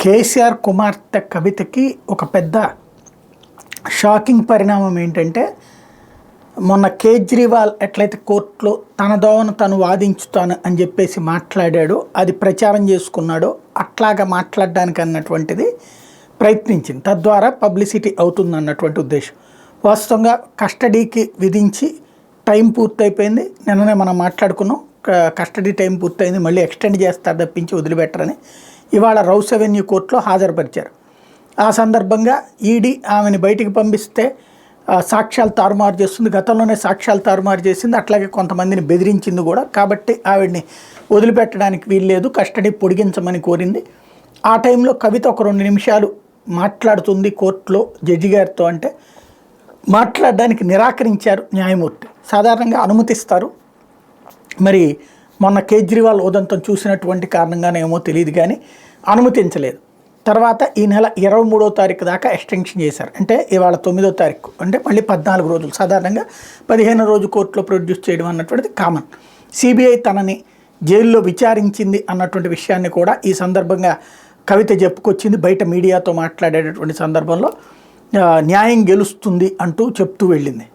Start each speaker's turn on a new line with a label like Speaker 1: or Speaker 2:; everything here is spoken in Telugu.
Speaker 1: కేసీఆర్ కుమార్తె కవితకి ఒక పెద్ద షాకింగ్ పరిణామం ఏంటంటే, మొన్న కేజ్రీవాల్ ఎట్లయితే కోర్టులో తన దోవను తను వాదించుతాను అని చెప్పేసి మాట్లాడాడో, అది ప్రచారం చేసుకున్నాడో, అట్లాగా మాట్లాడడానికి అన్నటువంటిది ప్రయత్నించింది. తద్వారా పబ్లిసిటీ అవుతుంది అన్నటువంటి ఉద్దేశం. వాస్తవంగా కస్టడీకి విధించి టైం పూర్తయిపోయింది. నిన్ననే మనం మాట్లాడుకున్నాం, కస్టడీ టైం పూర్తయింది, మళ్ళీ ఎక్స్టెండ్ చేస్తారు తప్పించి వదిలిపెట్టరని. ఇవాళ రౌస్ అవెన్యూ కోర్టులో హాజరుపరిచారు. ఆ సందర్భంగా ఈడీ ఆమెను బయటికి పంపిస్తే సాక్ష్యాలు తారుమారు చేస్తుంది, గతంలోనే సాక్ష్యాలు తారుమారు చేసింది, అట్లాగే కొంతమందిని బెదిరించింది కూడా. కాబట్టి ఆవిడ్ని వదిలిపెట్టడానికి వీల్లేదు, కస్టడీ పొడిగించమని కోరింది. ఆ టైంలో కవిత ఒక 2 నిమిషాలు మాట్లాడుతుంది కోర్టులో జడ్జి గారితో. అంటే మాట్లాడడానికి నిరాకరించారు న్యాయమూర్తి. సాధారణంగా అనుమతిస్తారు, మరి మొన్న కేజ్రీవాల్ ఉదంతం చూసినటువంటి కారణంగానే ఏమో తెలియదు కానీ అనుమతించలేదు. తర్వాత ఈ నెల 23వ తారీఖు దాకా ఎక్స్టెన్షన్ చేశారు. అంటే ఇవాళ 9వ తారీఖు, అంటే మళ్ళీ 14 రోజులు. సాధారణంగా 15వ రోజు కోర్టులో ప్రొడ్యూస్ చేయడం అన్నటువంటిది కామన్. సిబిఐ తనని జైల్లో విచారించింది అన్నటువంటి విషయాన్ని కూడా ఈ సందర్భంగా కవిత చెప్పుకొచ్చింది. బయట మీడియాతో మాట్లాడేటటువంటి సందర్భంలో న్యాయం గెలుస్తుంది అంటూ చెప్తూ వెళ్ళింది.